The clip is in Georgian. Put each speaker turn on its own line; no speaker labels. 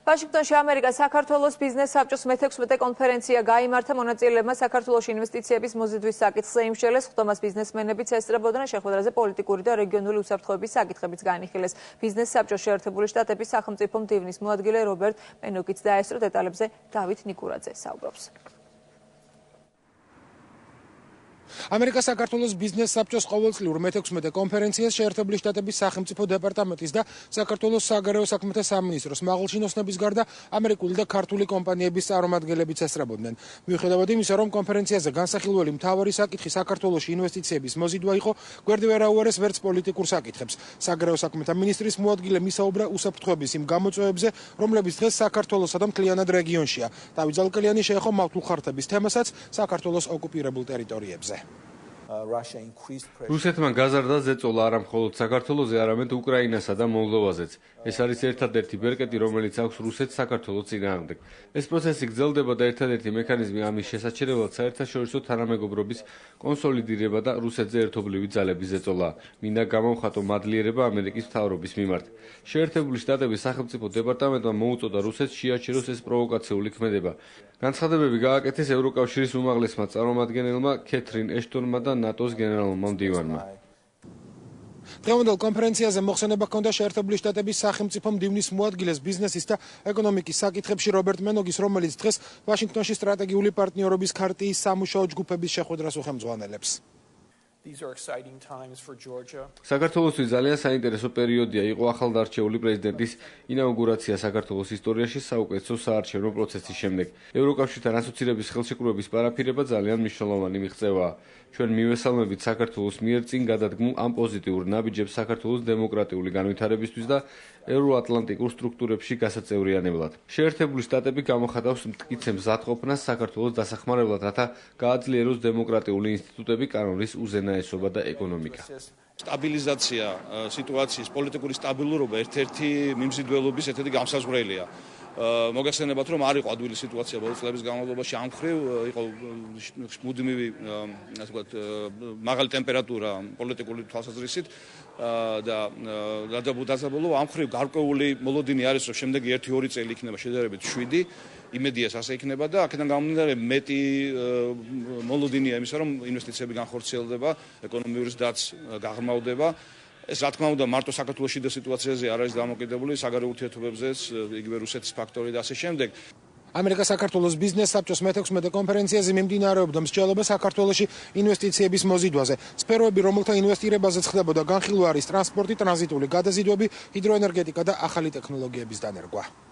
ვაშინგტონში ამერიკა საქართველოს ბიზნეს საბჭოს მე-16 კონფერენცია გაიმართა. მონაწილეებმა საქართველოში ინვესტიციების მოზიდვის საკითხზე იმსჯელეს, ხდომას ბიზნესმენებიც ესწრებოდნენ, შეხვედრაზე პოლიტიკური და რეგიონული უსაფრთხოების საკითხებიც განიხილეს. ბიზნეს საბჭოს შეერთებული შტატების სახელმწიფო მდივნის მოადგილე რობერტ მენოკიც დაესწრო. დეტალებზე დავით ნიკურაძე საუბრობს.
ამერიკა საქართველოს ბიზნეს საბჭოს ყოველწლიურ მე-16 კონფერენციას შეერთებული შტატების სახელმწიფო დეპარტამენტის და საქართველოს საგარეო საქმეთა სამინისტროს მაღალჩინოსნების გარდა ამერიკული და ქართული კომპანიების წარმომადგენლებიც ესწრებოდნენ. მიუხედავად იმისა, რომ კონფერენციაზე განსახილველი მთავარი საკითხი საქართველოში ინვესტიციების მოზიდვა იყო, გვერდი ვერ აუარეს ვერც პოლიტიკურ საკითხებს. საგარეო საქმეთა მინისტრის მოადგილე მისაუბრა უსაფრთხოების იმ გამოწვევებზე, რომლებიც დღეს საქართველოსა და მთლიანად რეგიონშია. დავით ზალკელიანი შეეხო მავთულხარდების თემასაც საქართველოს ოკუპირებულ ტერიტორიებზე.
რუსეთმა გაზარდა ზეწოლა არა მხოლოდ საქართველოზე, არამედ უკრაინასა და მოლდოვაზეც. ეს არის ერთადერთი ბერკეტი, რომელიც აქვს რუსეთს საქართველოს წინააღმდეგ. ეს პროცესი გრძელდება და ერთადერთი მექანიზმი ამის შესაჩერებლად საერთაშორისო თანამეგობრობის კონსოლიდირება და რუსეთზე ერთობლივი ძალების ზეწოლა. მინდა გამოვხატო მადლიერება ამერიკის მთავრობის მიმართ. შეერთებული შტატების სახელმწიფო დეპარტამენტმა მოუწოდა რუსეთს შეაჩეროს ეს პროვოკაციული ქმედება. განცხადებები გააკეთეს ევროკავშირის უმაღლესმა წარმომადგენელმა კეთრინ ეშტონმა და ნატოს გენერალურმა მდივანმა.
დღევანდელ კონფერენციაზე მოხსენება ჰქონდა შეერთებული შტატების სახელმწიფო მდივნის მოადგილეს ბიზნესის და ეკონომიკის საკითხებში რობერტ მენოგის, რომელიც დღეს ვაშინგტონში სტრატეგიული პარტნიორობის ქარტიის სამუშაო ჯგუფების შეხვედრას უხელმძღვანელებს.
საქართველოსთვის ძალიან საინტერესო პერიოდია იყო ახალდარჩეული პრეზიდენტის ინაუგურაცია საქართველოს ისტორიაში საუკეთესო საარჩევნო პროცესის შემდეგ. ევროკავშირთან ასოცირების ხელშეკრულების პარაფირება ძალიან მნიშვნელოვანი მიღწევაა. ჩვენ მივესალმებით საქართველოს მიერ წინ გადადგმულ ამ პოზიტიურ ნაბიჯებს საქართველოს დემოკრატიული განვითარებისთვის და ევროატლანტიკურ სტრუქტურებში გასაწევრიანებლად. შეერთებული შტატები გამოხატავს მტკიცე მზადყოფნას საქართველოს დასახმარებლად, რათა გააძლიეროს დემოკრატიული ინსტიტუტები, კანონის უზენაესობა და ეკონომიკა.
სტაბილიზაცია სიტუაციის, პოლიტიკური სტაბილურობა ერთ-ერთი მიმზიდველობის ერთ-ერთი გამსაზღვრელია. მოგახსენებათ, რომ არ იყო ადვილი სიტუაცია ბოლო წლების განმავლობაში, ამ მხრივ იყო მუდმივი, ასე ვთქვათ, მაღალი ტემპერატურა პოლიტიკური თვალსაზრისით და დადაბოლო ამ მხრივ გარკვეული მოლოდინი არის, რომ შემდეგი 1-2 წელი იქნება შედარებით 7, იმედიას ასე იქნება და აქედან გამომდინარე მეტი მოლოდინია იმისა, რომ ინვესტიციები განხორციელდება, ეკონომიური ზრდაც გაღრმავდება. ეს რა თქმა უნდა მარტო საქართველოს შიდა სიტუაციაზე არ არის დამოკიდებული, საგარეო ურთიერთობებზეც, იგივე რუსეთის ფაქტორი და ასე შემდეგ.
ამერიკა საქართველოს ბიზნეს საბჭოს მე-16 კონფერენციაზე მიმდინარეობდა მსჯელობა საქართველოში ინვესტიციების მოზიდვაზე. სფეროები, რომელთა ინვესტირებაზეც ხდებოდა განხილვა არის ტრანსპორტი, ტრანზიტული გადაზიდვები, ჰიდროენერგეტიკა და ახალი ტექნოლოგიების დანერგვა.